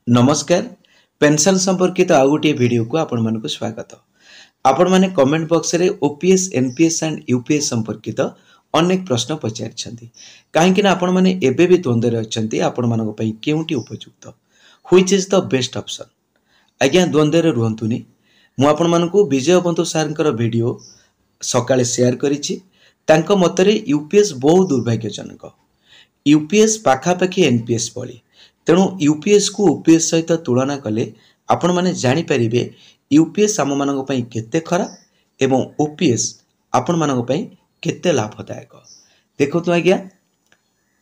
नमस्कार पेंशन संपर्कित आउ गोटे वीडियो को आपण मानक स्वागत। आपण माने कमेंट बॉक्स रे ओपीएस एनपीएस एंड यूपीएस संपर्कित अनेक प्रश्न पचारिछंती काहेकि ना आपण माने एबे भी द्वंद्व रे अछंती आपण मानक पई केउटी उपयुक्त which is the best option. आज्ञा द्वंद्व रे रुहंतुनी मु आपण मानक विजय बंधु सारंकर वीडियो सकाळे शेयर करिछि। तांको मतरे यूपीएस बहुत दुर्भाग्यजनक। यूपीएस पाखापाखि एनपीएस पड़ी तेणु यूपीएस को ओपीएस सहित तुलना कले आपण माने जानि परिबे यूपीएस आम मानक पई केते खराब एवं ओपीएस आपण मानक पई केते लाभदायक। देखो आज्ञा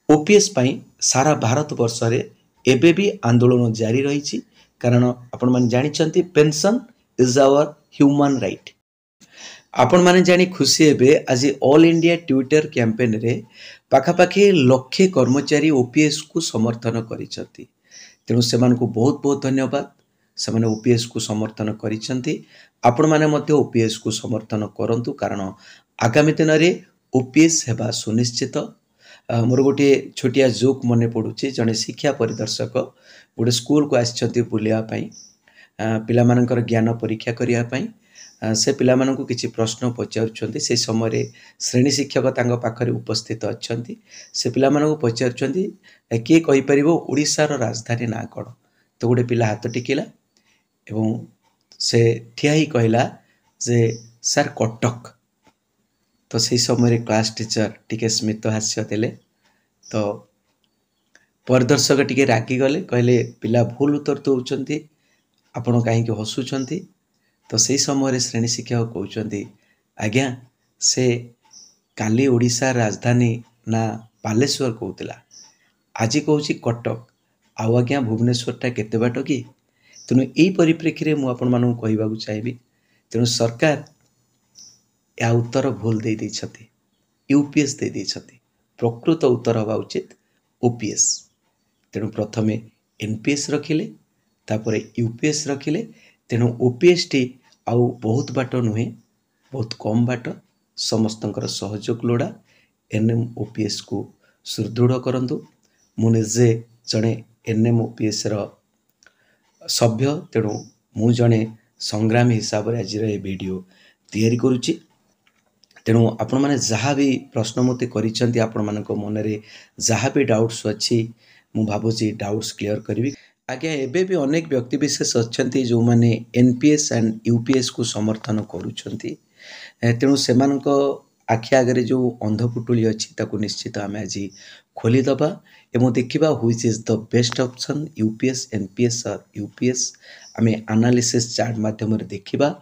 ओपीएस पई सारा भारत वर्ष रे एबे भी आंदोलन जारी रही कारण आपण माने जानिछंती pension is our human right. आपण माने जानी खुशी हेबे आज ऑल इंडिया ट्विटर कैंपेन रे पाखापाखि लक्षे कर्मचारी ओपीएस को समर्थन करिसथि तेणु सेमान को बहुत बहुत धन्यवाद। सेमाने ओपीएस को समर्थन करिसथि आपण माने मध्य ओपीएस को समर्थन करंतु कारण आगामी दिन रे ओपीएस हेबा सुनिश्चित। मोर गोटे छोटिया जोक मने पडुछि जने शिक्षा परिदर्शक गोटे स्कूल को आछथि बुलिया पई पिला मानकर ज्ञान परीक्षा करिया पई से पिला मानकु किछि प्रश्न पचारुछंती से समय श्रेणी शिक्षक तांग पाखरे उपस्थित अछंती से पिला मानकु पचारुछंती के कहि परिबो ओडिसा रो राजधानी ना कोन तो गोटे पिला हाथ टिकिला एवं से ठिया ही कहला जे सर कटक तो से समय क्लास टीचर टिके स्मित हास्य देले तो परिदर्शक टिके रागी गले कहले पिला भूल उत्तर दउछंती आपण काहे कि हसुछंती तो सही समय श्रेणी शिक्षक कहते आज्ञा से काली ओडिशा राजधानी ना बालेश्वर कहला आज कहूँ कटक आउ आज्ञा भुवनेश्वरटा केते बाट कि तेणु यही परिप्रेक्षी में आपण मानक कहवाक चाहिए तेणु सरकार या उत्तर भूल दे देइछथि यूपीएस दे देइछथि प्रकृत उत्तर हवा उचित ओपीएस। तेणु प्रथमे एनपीएस रखिले तापरे यूपीएस रखिले तेणु ओपीएस टी आउ बहुत बाट नुहे बहुत कम बाट समस्तंकर सहयोग लोड़ा एनएम ओपीएस को सुदृढ़ करंतु। मु निजे जड़े एनएम ओपीएस रो सभ्य तेणु मु जड़े संग्रामी हिसाब से आज वीडियो तैयारी करुच्ची। तेणु आपण माने जहाँ भी प्रश्न मते करिसेंती आपण मानक मन रे जहाँ भी डाउट्स अच्छी मु भाबुची डाउट्स क्लियर करी। आज्ञा एबे भी अनेक व्यक्ति विशेष अच्छी जो माने एनपीएस एंड यूपीएस को समर्थन करुछंती तेणु सेमानक आखि आगे जो अंधपुटुली अच्छी ताकू निश्चित आम आज खोलीदबा एवं देखा which is the best option UPS NPS और यूपीएस आम एनालिसिस चार्ट माध्यम देखा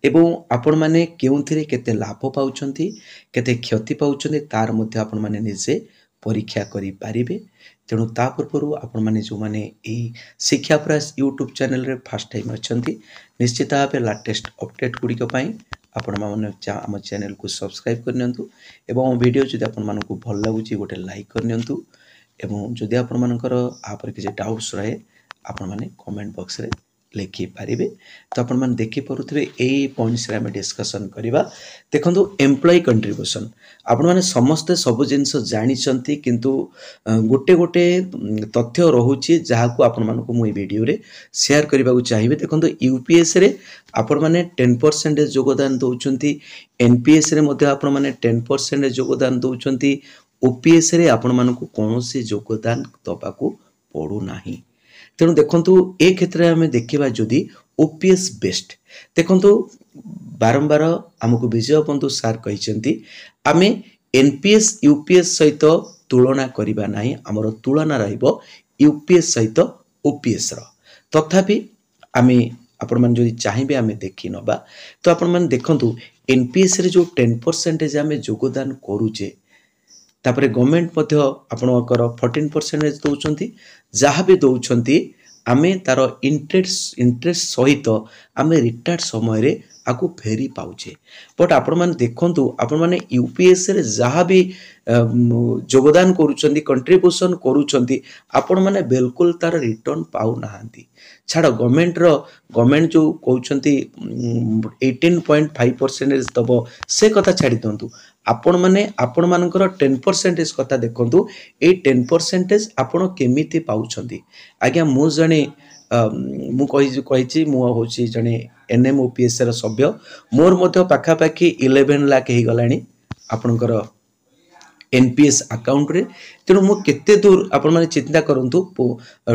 एवं आपण माने केउथिरे केते लाभ पाउछंती केते क्षति पाउछंती तार मध्य आपण माने निजे परीक्षा करि पारिबे। तेणु ता पूर्व आपण माने जो माने ए शिक्षा प्रयास यूट्यूब चैनल रे फर्स्ट टाइम अच्छंती निश्चित भाव लेटेस्ट अपडेट गुड़िक आपण माने आम चैनल को सब्सक्राइब करनियंतु एवं वीडियो जदि आपण मानकु भल लागुची गोटे लाइक करनियंतु एवं जदि आपण मानकर आपर किछि डाउट्स रहे आपण माने कमेंट बॉक्स रे लिखि पारिबे तो आपण माने देखि परुथिबे एई पॉइंट्स रे हम डिस्कशन करिबा। देखंतु एम्प्लॉय कंट्रीब्यूशन आपण माने समस्त सब जिंस जानि छंती किंतु गोटे गोटे तथ्य रहुची जहा को आपण मानको मु वीडियो रे शेयर करबा को चाहिबे। देखंतु यूपीएस रे आपण माने 10% योगदान दउचंती एनपीएस रे मध्ये आपण माने 10% योगदान दउचंती ओपीएस रे आपण मानको कोनोसी योगदान दबा को पड़ू नाही। तेणु देखंतु ए क्षेत्र में आम देखा जदि ओपीएस बेस्ट देखंतु बारंबार आमको विजय बंधु सार कहते आम एनपीएस यूपीएस सहित तुलना करबा नाही आमर तुलना रहिबो यूपीएस सहित ओपीएस रो तथापि आम आपण मन जदि चाहिबे आम देखि नबा तो आपण मन देखंतु एनपीएस रे जो 10% आम योगदान करूचे तापरे गवर्नमेंट मध्य आपणकर 14% दउछंती जहाँ भी दउछंती आमे तार इंटरेस्ट सहित आमे रिटायर्ड समय रे आकु फेरी पाउचे। बट आपण माने देखंतु आपण माने यूपीएस रे जहाँ भी योगदान करूछंती कंट्रीब्यूशन करूछंती आपण माने बिल्कुल तार रिटर्न पाउ नाहंती। छाड़ गवर्नमेंट जो कहउछंती 18.5% दबो से कथा छाड़ी दंतु आपण मानकर 10% कथा देखंतु ए 10% आपण केमिति पाउछंती। आज्ञा मु जणे ମୁଁ କହିଛି ମୁଁ ହେଉଛି ଜଣେ NMOPS ସଭ୍ୟ। ମୋର ମଧ୍ୟ ପାଖାପାଖି 11 ଲାख ହେଇଗଲାଣି ଆପଣଙ୍କର NPS ଆକାଉଣ୍ଟରେ। ତେଣୁ ମୁଁ କେତେ ଦୂର ଆପଣମାନେ ଚିନ୍ତା କରନ୍ତୁ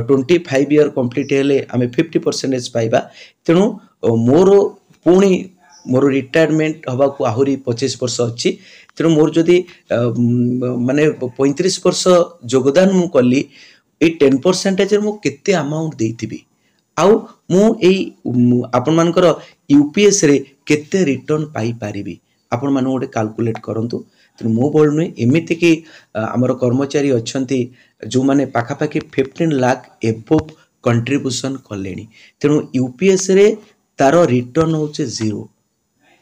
25 ଇୟର କମ୍ପ୍ଲିଟ୍ ହେଲେ ଆମେ 50% ପାଇବା। ତେଣୁ ମୋର ପୁଣି ମୋର ରିଟାୟାରମେଣ୍ଟ ହେବାକୁ ଆହୁରି 25 ବର୍ଷ ଅଛି। ତେଣୁ ମୋର ଯଦି ମାନେ 35 ବର୍ଷ ଯୋଗଦାନ ମୁଁ କଲି, এই 10% ମୁଁ କେତେ ଆମାଉଣ୍ଟ ଦେଇଥିବି, ଆଉ ମୁଁ ଏଇ ଆପଣମାନଙ୍କର ୟୁପିଏସ୍ରେ କେତେ ରିଟର୍ନ ପାଇପାରିବି, ଆପଣମାନେ ଗୋଟେ କାଲକୁଲେଟ୍ କରନ୍ତୁ। ତେଣୁ ମୋ ଭଳି ନୁହେଁ, ଏମିତିକି ଆମର କର୍ମଚାରୀ ଅଛନ୍ତି ଯେଉଁମାନେ ପାଖାପାଖି 15 ଲାख ଏଭୋଭ୍ କଣ୍ଟ୍ରିବ୍ୟୁସନ୍ କଲେଣି। ତେଣୁ ୟୁପିଏସ୍ରେ ତାର ରିଟର୍ନ ହେଉଛି 0।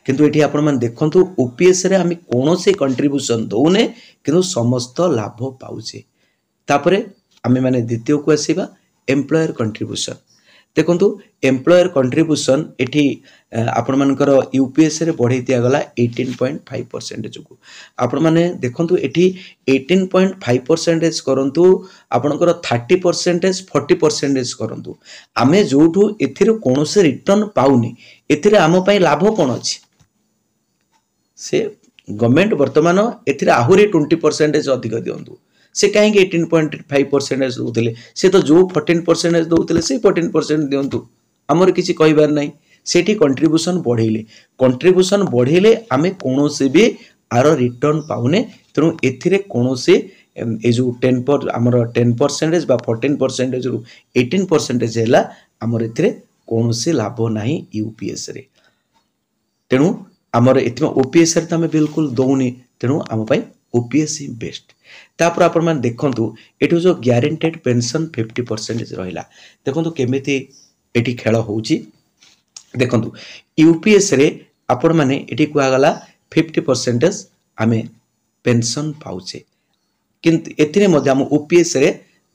କିନ୍ତୁ ଏଠି ଆପଣମାନେ ଦେଖନ୍ତୁ ଓପିଏସ୍ରେ ଆମେ କୌଣସି କଣ୍ଟ୍ରିବ୍ୟୁସନ୍ ଦେଉନେ, କିନ୍ତୁ ସମସ୍ତ ଲାଭ ପାଉଛେ। ତାପରେ ଆମେ ମାନେ ଦ୍ୱିତୀୟକୁ ଆସିବା, ଏମ୍ପ୍ଲୟର କଣ୍ଟ୍ରିବ୍ୟୁସନ୍। ଦେଖନ୍ତୁ ଏମ୍ପ୍ଲୟର କଣ୍ଟ୍ରିବ୍ୟୁସନ୍ ଏଠି ଆପଣମାନଙ୍କର ୟୁପିଏସ୍ରେ ବଢ଼େଇ ଦିଆଗଲା 18.5% ଯୋଗୁଁ। ଆପଣମାନେ ଦେଖନ୍ତୁ ଏଠି 18.5% କରନ୍ତୁ, ଆପଣଙ୍କର 30%, 40% କରନ୍ତୁ। ଆମେ ଯେଉଁଠୁ ଏଥିରୁ କୌଣସି ରିଟର୍ନ ପାଉନି, ଏଥିରେ ଆମ ପାଇଁ ଲାଭ କ'ଣ ଅଛି? ସେ ଗଭର୍ଣ୍ଣମେଣ୍ଟ ବର୍ତ୍ତମାନ ଏଥିରେ ଆହୁରି 20% ଅଧିକ ଦିଅନ୍ତୁ। ସେ କାହିଁକି 18.5% ଦେଉଥିଲେ? ସେ ତ ଯେଉଁ 14% ଦେଉଥିଲେ ସେଇ 14% ଦିଅନ୍ତୁ, ଆମର କିଛି କହିବାର ନାହିଁ। ସେଠି କଣ୍ଟ୍ରିବ୍ୟୁସନ୍ ବଢ଼େଇଲେ, କଣ୍ଟ୍ରିବ୍ୟୁସନ୍ ବଢ଼େଇଲେ ଆମେ କୌଣସି ବି ଆର ରିଟର୍ନ ପାଉନେ। ତେଣୁ ଏଥିରେ କୌଣସି ଏ ଯେଉଁ ଆମର 10% ବା 14%ରୁ 18% ହେଲା, ଆମର ଏଥିରେ କୌଣସି ଲାଭ ନାହିଁ ୟୁପିଏସ୍ରେ। ତେଣୁ ଆମର ଏଥିପାଇଁ ଓପିଏସ୍ରେ ତ ଆମେ ବିଲକୁଲ ଦେଉନି। ତେଣୁ ଆମ ପାଇଁ ଓପିଏସ୍ ହିଁ ବେଷ୍ଟ। ତାପରେ ଆପଣମାନେ ଦେଖନ୍ତୁ ଏଠୁ ଯେଉଁ ଗ୍ୟାରେଣ୍ଟେଡ୍ ପେନସନ୍ 50% ରହିଲା। ଦେଖନ୍ତୁ କେମିତି ଏଠି ଖେଳ ହେଉଛି। ଦେଖନ୍ତୁ ୟୁପିଏସ୍ରେ ଆପଣମାନେ ଏଠି କୁହାଗଲା 50% ଆମେ ପେନସନ୍ ପାଉଛେ, କିନ୍ତୁ ଏଥିରେ ମଧ୍ୟ ଆମ ଓପିଏସ୍ରେ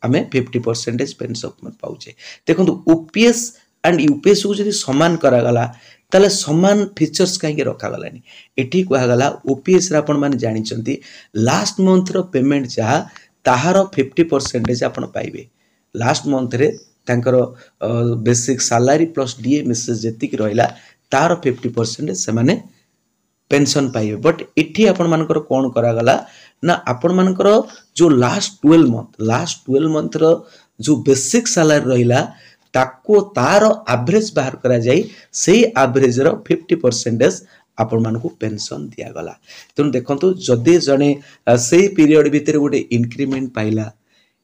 ଆମେ 50% ପେନସନ୍ ପାଉଛେ। ଦେଖନ୍ତୁ ଓପିଏସ୍ ଆଣ୍ଡ ୟୁପିଏସ୍କୁ ଯଦି ସମାନ କରାଗଲା, ତାହେଲେ ସମାନ ଫିଚର୍ସ କାହିଁକି ରଖାଗଲାନି? ଏଠି କୁହାଗଲା ଓପିଏସ୍ରେ ଆପଣମାନେ ଜାଣିଛନ୍ତି ଲାଷ୍ଟ ମନ୍ଥର ପେମେଣ୍ଟ ଯାହା, ତାହାର 50% ଆପଣ ପାଇବେ। ଲାଷ୍ଟ ମନ୍ଥରେ ତାଙ୍କର basic salary plus DA Mrs ଯେତିକି ରହିଲା, ତାର 50% ସେମାନେ पेंशन पाइबे। बट इठी आपनमानकर कौन करागला ना आपनमानकर जो लास्ट 12 मंथ रो जो बेसिक सैलरी रहिला ताको तार एवरेज बाहर करा जाई, सेही एवरेज रो 50% आपण मानकु पेंशन दिया गला। तेणु देखंतु जदि जने सेही पीरियड भितर गोटे इंक्रीमेंट पाइला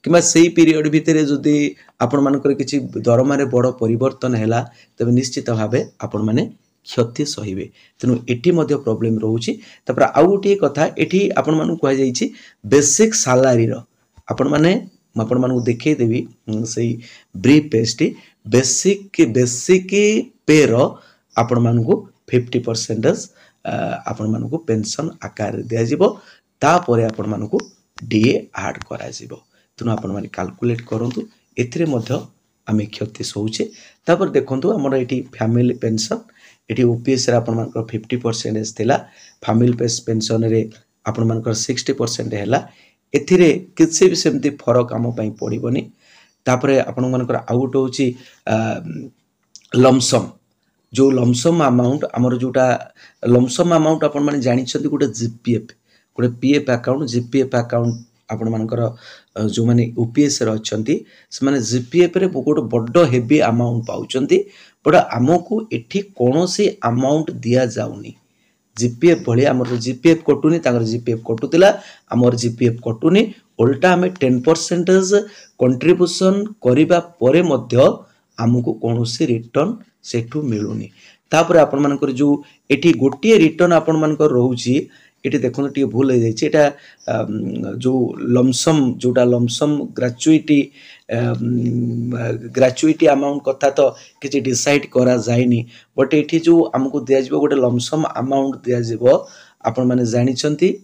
किमा सेही पीरियड भितर जदि आपण मानकर किछि दरमारे बड़ परिवर्तन हैला, तबे निश्चित भाबे आपण माने क्षति सहिबे। तेणु एठी मध्य प्रॉब्लम रोची। तापर आउ गोटे कथा एठी आपण मानकु कह जाईछि बेसिक सैलरी रो आपण माने आपण मानकु देखै देबी सेही ब्रीफ पेजटी बेसिक पे रो आपण मानकु 50% आपण मानकु पेंशन आकार दिया जिवो, तापरे आपण मानकु डीए ऐड करा जिवो। तेणु आपण माने कैलकुलेट करंतु, एथिरे मध्य आमे क्षति सोचे। तापर देखंतु हमर एठी फैमिली पेंशन एठी ओपीएस रे आपण मानकर 50% थिला, फैमिली पेंशन रे आपण मानकर 60% हैला। एथिरे किछि भी सेमती फरक आम पई पड़िबनी। तापरे आपण मानकर आउट होची लमसम, जो लमसम अमाउंट आमर जोटा लमसम अमाउंट आपण माने जानि छथि गोटे जीपीएफ गोटे पीएफ अकाउंट जीपीएफ अकाउंट आपण मानकर जो माने ओपीएस रे अछंती से माने जीपीएफ रे गोटे बड्ड हेवी अमाउंट पाउचंती, बट आमको एठी कोनोसी अमाउंट दिया जाउनी। जीपीएफ भली आमर जीपीएफ कटुनी, तांगर जीपीएफ कटुतिला, आमर जीपीएफ कटुनी, उल्टा आमे 10% कंट्रीब्यूशन करिबा परे मध्य आमको कोनोसी रिटर्न सेठू मिलुनी। तापर आपण मानकर जो एठी गोटिए रिटर्न आपण मानकर रहउची, एठी देखो टिके भूल हो जाइए। एटा जो लमसम जोटा लमसम ग्रेचुइटी अमाउंट कथा तो किसी डिसाइड करा जाइनी, बट एठी जो हमको दिया जिवो गोटे लमसम अमाउंट दिया जिवो। आपण माने जानि छंती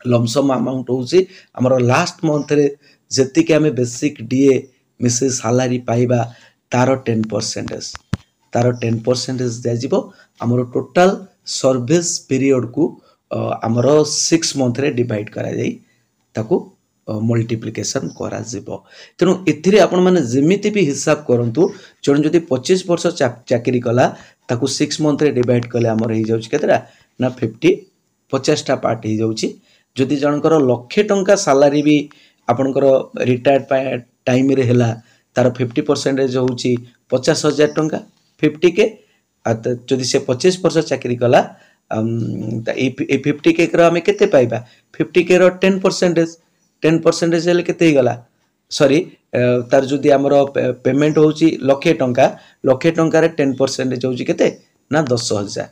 लमसम अमाउंट होउची हमर लास्ट मंथ रे जति के हमें बेसिक डीए मिसेस सैलरी पाइबा तार 10%, तार 10% दिया जिवो। हमर टोटल सर्विस पीरियड को आमर 6 मंथ रे डिवाइड करा जाई ताको मल्टीप्लिकेशन करा जिवो तेणु एथिरे आपण माने जेमिति भी हिसाब करंतु जण जदि 25 वर्ष चाकरी कला ताकू 6 मंथ रे डिवाइड कले हमर हे जाउछ केतरा ना 50 50 टा पार्ट हे जाउछ जदि जनकर लाख टंका सैलरी भी आपनकर रिटायर्ड टाइम रे हला तार 50% होउची 50,000 टंका 50 के जदि से 25 वर्ष चाकरी कला 50 के हमें केते पाइबा 50 के 10% हेले केते गला सॉरी तार जदि हमर पेमेंट होउची लाख टंका रे 10% होउची केते ना 10,000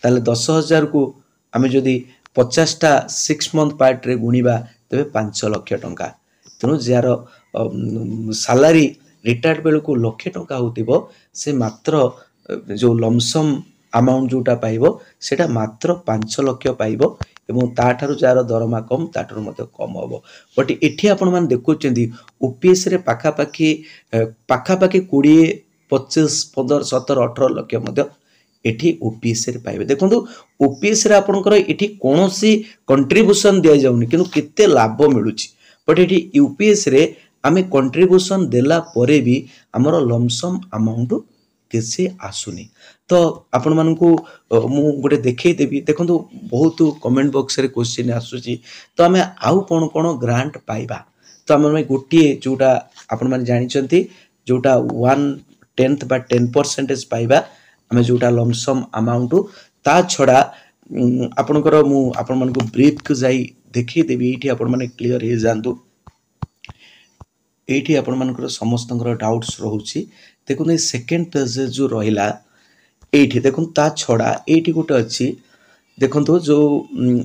ताले 10,000 को आमे जदि 50 टा 6 मंथ पार्ट रे गुणीबा तबे 5 लाख टंका तेणु जार सैलरी रिटायर्ड बेल को लाख टंका होतिबो से मात्र जो लमसम अमाउंट जोटा पाइबो सेटा मात्र 5 लाख पाइबो एवं ताठारु जार दरमा कम ताठारु मते कम होबो बट एठी आपण मान देखुचेंदी ओपीएस रे पाखा पाखी 20 25 15 17 18 लाख मते एठी ओपीएस रे पाइबे देखंतु ओपीएस रे आपनकर एठी कोनोसी कंट्रीब्यूशन दिया जाउनी किनु केते लाभ मिलुची बट एठी यूपीएस रे आमे कंट्रीब्यूशन देला परे भी हमर लमसम अमाउंट किसी आसुनी तो आपण मानकू मु गोटे देखै देबी देखंतु बहुत कमेंट बॉक्स रे क्वेश्चन आसुची तो आमे आउ कोन कोन ग्रांट पाइबा तो आमे गोटे जोटा आपण माने जानि चंती जोटा 1/10 बा 10% पाइबा आमे जोटा लमसम अमाउंट ता छडा आपनकर मु आपण मानकू ब्रीफ को जाई देखै देबी एठी आपण माने क्लियर हे जानतु एठी आपण मानकर समस्तंकर डाउट्स रहउची देखो सेकेंड पेज जो रहिला एठी देखो ता छडा एठी गोटे अछि देखंतु जो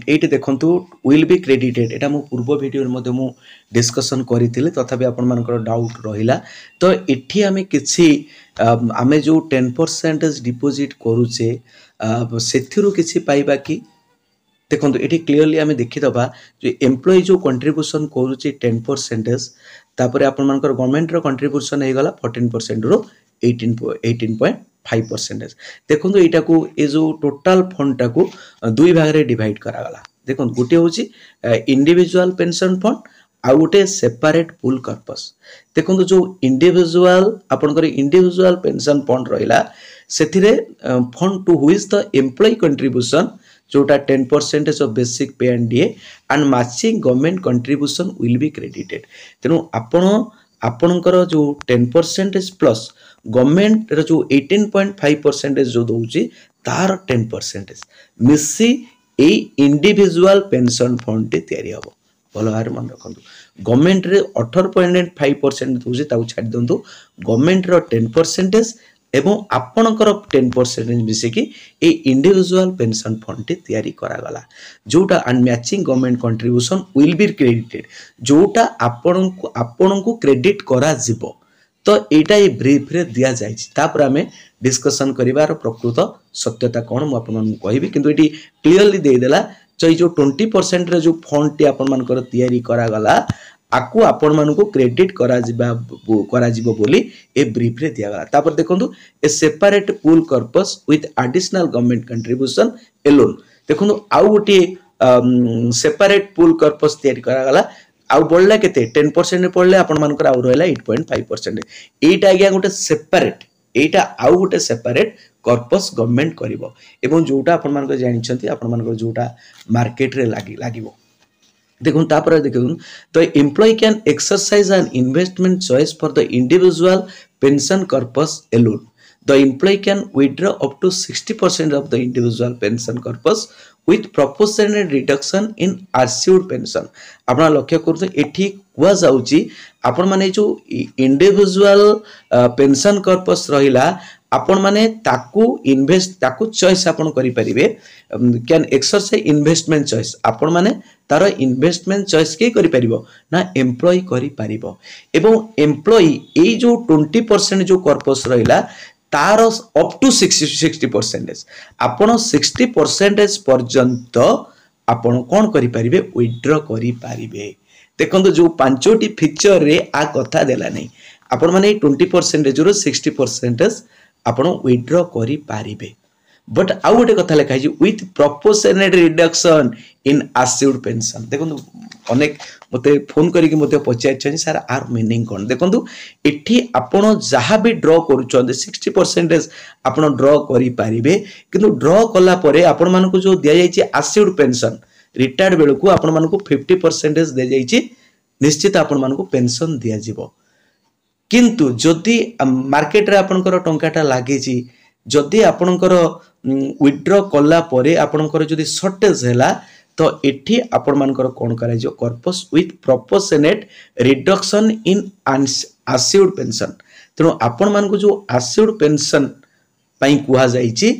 एठी देखंतु विल बी क्रेडिटेड एटा मु पूर्व वीडियो मध्ये मु डिस्कशन करिथिले तथापि आपण मानकर डाउट रहिला तो एठी हमें किछि आमे जो 10% डिपॉजिट करूचे सेथिरु किछि पाइबा कि देखो ये क्लीयरली आम देखीदबा जो एम्प्लॉय जो कंट्रीब्यूशन करुचे 10% तापर आपण मानकर गवर्नमेंट रो कंट्रीब्यूशन हे गला 14% रो 18.5% देखो एटा को ए जो टोटल फंड टा को दुई भाग रे डिवाइड करा गला देखो गोटे होची इंडिविजुअल पेंशन फंड आ गोटे सेपरेट पूल कर्पस देखो जो इंडिविजुअल आपनकर इंडिविजुअल पेंशन फंड रहिला सेथिरे fund to which the employ contribution जोटा 10% of basic pay and DA and matching government contribution will be credited तेनु आपणकर जो 10% प्लस गवर्नमेंट रो जो 18.5% जो दोउची तार 10% मिसी ए इंडिविजुअल पेंशन फंड टे तयारी हबो भलो भार मन रखंतु गवर्नमेंट रे 18.5% दोउची ताउ छाडी दंतु गवर्नमेंट रो 10% एवं आपणकर 10% मिसे कि ए इंडिविजुअल पेंशन फंड टे तयारी करा गला जोटा and matching government contribution will be credited जोटा आपणको क्रेडिट करा जिवो तो एटा ए ब्रीफ रे दिया जाय छि तापर हमें डिस्कशन करिवार प्रकृत सत्यता कोन मु आपन कहबी किंतु एटी क्लियरली दे देला जो 20% रे जो फंड टे आपन मानकर तयारी करा गला आकु आपण मानको क्रेडिट करा जिवो बोली ए ब्रीफ रे दिया गला तापर देखंतु a separate pool corpus with additional government contribution alone देखंतु आउ गोटे सेपरेट पूल कर्पस तयारी करा गला आउ बढ़ला केते 10% पड़ले आपण मानकर आउ रहला 8.5% एटा आज्ञा गोटे सेपरेट एटा आउ गोटे सेपरेट कर्पस गवर्नमेंट करिवो एवं जोटा आपण मानकर जानि छथि आपण मानकर जोटा मार्केट रे लागिवो देखो तापर देखो तो employ can exercise an investment choice for the individual pension corpus alone the employ can withdraw up to 60% of the individual pension corpus with proportionate reduction in assured pension आपना लक्ष्य करते एठी हुआ जाउची आपण माने जो इंडिविजुअल पेंशन कर्पस रहिला आपण माने ताकू इन्वेस्ट ताकू चॉइस आपण करि परिबे कैन एक्सरसाइज इन्वेस्टमेंट चॉइस आपण माने तार इन्वेस्टमेंट चॉइस के करि परिबो ना एम्प्लॉय करि परिबो एवं एम्प्लॉय ए जो 20% जो कर्पस रहिला तार अप टू 60% आपण 60% पर्यंत आपण कोन करि परिबे विथड्रॉ करि परिबे देखंतु जो पांचोटी फीचर रे आ कथा देला नै आपण माने 20% रो 60% आपण विथड्रॉ करि परिबे बट आउ गोटे कथा लिखाई with proportionate reduction in assured pension. देखो अनेक मते फोन करके मते पचार सर आर मीनिंग कौन देखो एठी आपण जहाँ भी ड्र करुँच 60% आपण ड्र करें कि ड्र कला आपण मानक जो दि जाइए अश्योर्ड पेंशन रिटायर्ड बेलू आपण मानक 50% दि जाइए निश्चित आपण मानक पेंशन दिज्व किंतु जदि मार्केट रे आपणकर टंकाटा लागिची जदि आपणकर विथड्र कला परे आपणकर जदि शॉर्टेज हैला तो एठी आपण मानकर कोन करा जो corpus with proportionate reduction in assured pension. तेणु आपण मानक जो अश्योर्ड पेंशन पई कुहा जाईची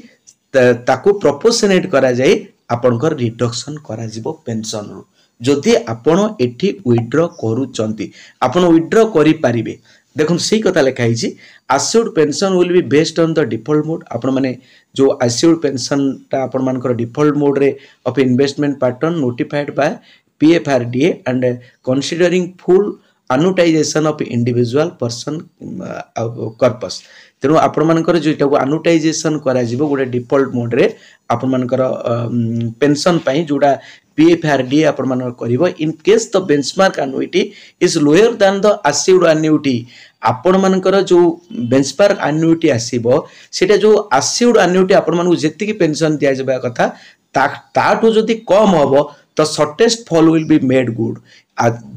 ताकू प्रोपोर्शनेट करा जाई आपणकर रिडक्शन करा जिवो पेंशन रो जदि आपण एठी विथड्र करूचंती आपण विथड्र करि पारिबे। देखो सही कथा लिखाई assured pension will be based on the default mode आपण माने जो अश्योर्ड पेंशन ता आपण मानकर डिफॉल्ट मोड रे of investment pattern notified by PFRDA and considering full annuitization of individual person corpus. तेणु आपण मानकर जोटा अनुटाइजेशन करा जिवो गोटे डिफॉल्ट मोड रे आपण मानकर पेंशन पई जोटा PFRDA आपण मानकर करिवो in case the benchmark annuity is lower than the assured annuity आपण मानकर जो बेंचमार्क एन्युटी आसीबो सेटा जो अश्योर्ड एन्युटी आपण मानकु जेतिकी पेंशन दिया जबा कथा ताठो जदि कम हबो तो shortest fall will be made good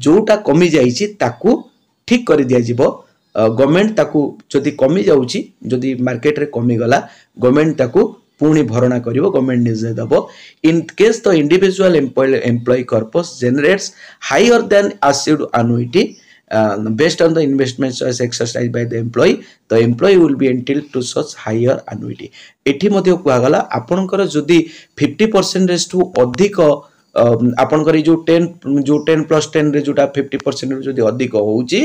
जोटा कमी जाइछि ताकू ठीक कर दिया जिवो गवर्नमेंट ताकू जदि कमी जाउछि जदि मार्केट रे कमी गला गवर्नमेंट ताकू पुणी भरणा करिवो गवर्नमेंट निजे दबो in case the individual employee corpus generates higher than assured annuity based on the investment choice exercised by the employee will be entitled to such higher annuity। एठी मध्ये कुआ गला आपनकर जदि 50% टू अधिक आपनकर जो 10+10 रे जोटा 50% जदि अधिक होउची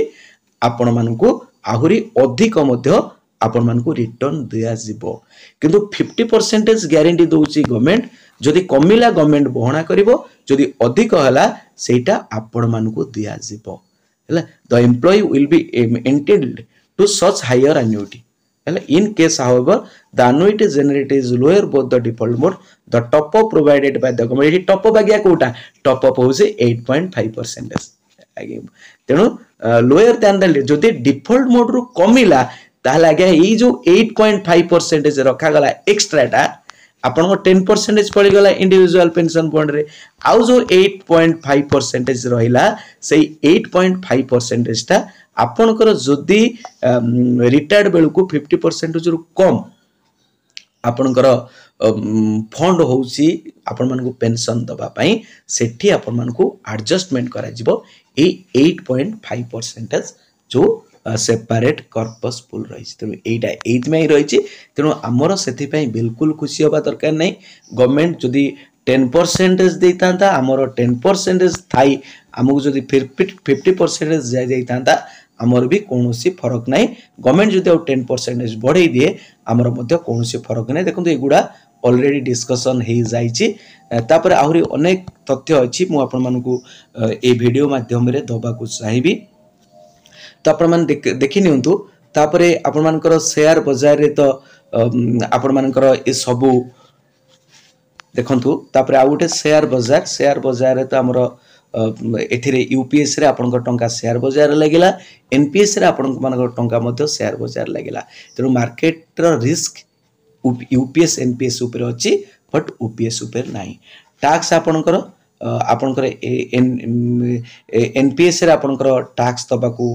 आपण मानकु आहुरी अधिक मध्ये आपण मानकु रिटर्न दिया जिवो किंतु 50% ग्यारंटी दोउची गवर्नमेंट जदि कमिला गवर्नमेंट बहना करिवो जदि अधिक हला सेटा आपण मानकु दिया जिवो। The employee will be entitled to such higher annuity। In case, however, the annuity generated is lower both the default mode, the top up provided by the government। top up आज्ञा Kota top up house 8.5%। तेणु lower than the जदि default mode रु कमिला ताहले आज्ञा ई जो 8.5% रखा गला एक्स्ट्राटा आपण 10% पड़ी गला इंडिविजुअल पेंशन फंड रे आउ जो 8.5% रहिला सेई 8.5% टा आपनकर जदि रिटायर्ड बेलू को 50% जो कम आपनकर फंड होउसी आपण मानको पेंशन दबा पई सेठी आपण मानको एडजस्टमेंट करा जिवो ए 8.5% जो सेपरेट कॉर्पस पूल रही तेणु एटा एइथमै रही तेणु आमर से बिल्कुल खुशी हवा दरकार नहीं गवर्नमेंट जदि 10% देता आमर 10% थाई आमको जदि 50% जाता आमर भी कौन फरक ना गवर्नमेंट जदि 10% बढ़े दिए आमर कौन फरक ना देखो एगुड़ा ऑलरेडी डिस्कशन हो जापर आहरी अनेक तथ्य अच्छी मुझे ये वीडियो माध्यम दबा चाहिए तो आपण मान देखि नियंतु तापरे आपण मानकर शेयर बाजार रे तो आपण मानकर ए सबु देखंतु तापरे आ गोटे शेयर बाजार रे तो हमर एथिरे यूपीएस रे आपण टंका शेयर बाजार लागिला एनपीएस रे आपण मानकर टंका मध्ये शेयर बाजार लागिला तेनु मार्केट रो रिस्क यूपीएस एनपीएस ऊपर अछि बट यूपीएस ऊपर नाही टैक्स आपणकर आपणकर एनपीएस रे आपणकर टैक्स दबाकू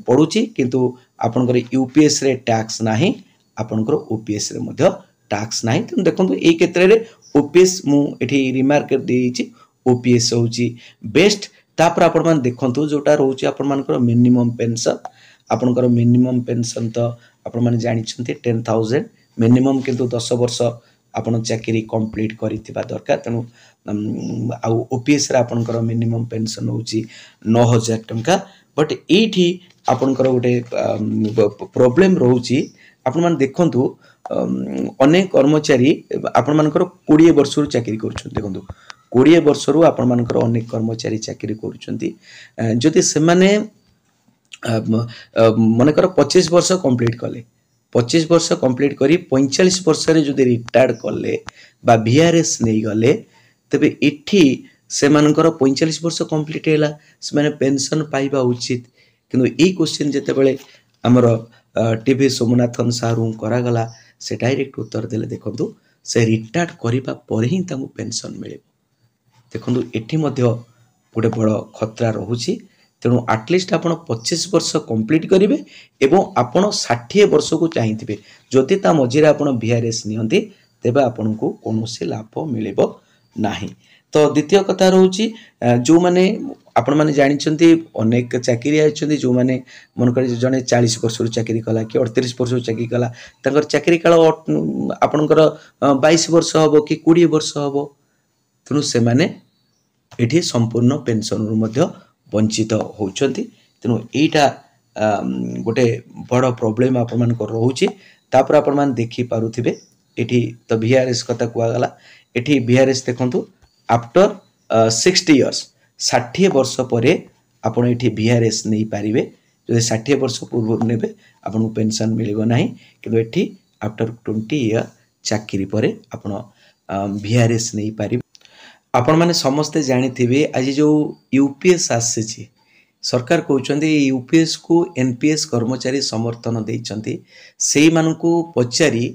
पड़ुची किंतु आपनकर यूपीएस रे टैक्स नाही आपनकर ओपीएस रे मध्य टैक्स नाही त देखंतु ए क्षेत्र रे ओपीएस मु एठी रिमार्क देइची ओपीएस होची बेस्ट तापर आपण मान देखंतु जोटा रहउची आपण मानकर मिनिमम पेंशन आपनकर मिनिमम पेंशन तो आपण मान जानि छथि 10000 मिनिमम किंतु 10 वर्ष आपण चाकरी कंप्लीट करिथिबा दरकार तनु आ ओपीएस रे आपनकर मिनिमम पेंशन होची 9000 टंका बट एठी आपनकर गोटे प्रॉब्लम रहउची आपण मान देखंतु अनेक कर्मचारी आपण मानकर 20 वर्ष रु चाकरी करछन देखंतु 20 वर्ष रु आपण मानकर अनेक कर्मचारी चाकरी करछंती जदि से माने मानकर 25 वर्ष कंप्लीट कले 25 वर्ष कंप्लीट करी 45 वर्ष रे जदि रिटायर्ड कले बा VRS नहीं गले तबे इठी से मानकर 45 वर्ष कंप्लीट हैला से माने पेंशन पाइबा उचित किंतु ए क्वेश्चन जेते बेले हमर टीवी सोमनाथन सारू करा गला से डायरेक्ट उत्तर देले देखंतु से रिटायर्ड करिबा पर ही तांको पेंशन मिले देखंतु एठी मध्य गोटे बड़ खतरा रहुची तेणु आटलिस्ट आपण 25 वर्ष कंप्लीट करेंगे एवं आपण 60 वर्ष को चाहिए जदि ता मझे आप VRS नियंती तेबे आपन को कौन से लाभ मिलिबो नाही। तो द्वितीय कथा रोची जो माने आपण माने जानिछंती अनेक चाकरी आइछंती जो माने मन कर जने 40 वर्ष चाकरी कला कि 38 वर्ष चाकरी कला तांकर चाकरी काल आपनकर 22 वर्ष हबो कि 20 वर्ष हबो तेणु से माने एठी संपूर्ण पेंशन रु मध्य वंचित होउछंती तेणु एटा गोटे बड़ प्रॉब्लम आपण मान को रहउची तापर आपण मान देखि पारुथिबे एठी तो VRS कथा कुआ गला एठी VRS देखंतु आफ्टर 60 इयर्स 60 वर्ष परे आपण एठी VRS नै पारिबे जदि 60 वर्ष पूर्व नेबे आपण को पेंशन मिलिबो नाही किंतु एठी आफ्टर 20 इयर चाकरी परे आपण VRS नै पारिबे। आपण माने समस्ते जानिथिबे आज जो यूपीएस आसी सरकार कहउछंती यूपीएस को एनपीएस कर्मचारी समर्थन देइछंती सेई मानकू पचारी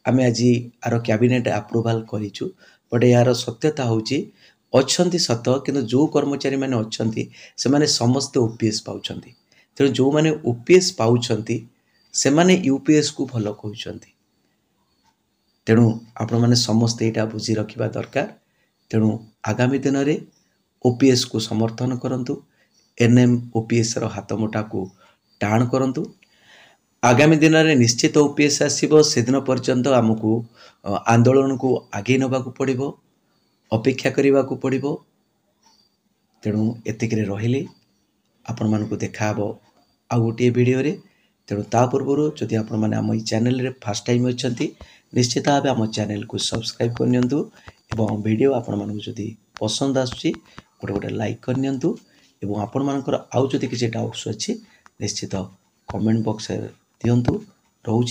आमे आज आरो कैबिनेट अप्रूवल करिछु बट यार सत्यता होची अछंती सत किंतु जो कर्मचारी माने अछंती से माने समस्त ओपीएस पाउछंती तेणु जो माने ओपीएस पाउछंती से माने यूपीएस को भलो कहउछंती तेणु आपण माने समस्त एटा बुझी रखिबा दरकार तेणु आगामी दिन में ओपीएस को समर्थन करंतु एनएम ओपीएस रो हाथ मुठा को टाण करंतु आगामी दिन में निश्चित ओपीएस आसीबो से दिन पर्यंत हमकू आंदोलन को आगे नबाकू पड़िबो अपेक्षा करिबा को पड़िबो तेणु एतिकरे रहिले आपण मानकू देखाबो आ गोटे वीडियो रे तेणु ता पूर्व जदि आपण माने हम चैनल रे फर्स्ट टाइम अछंती निश्चित भाव आम चैनल को सब्सक्राइब करनियंतु एवं वीडियो आपण मानकू जदि पसंद आसुची गोटे गोटे लाइक करनियंतु एवं आपण मानकर आउ जदि किछि डाउट्स अछि निश्चित कमेंट बॉक्स रे दियंतु रहउची।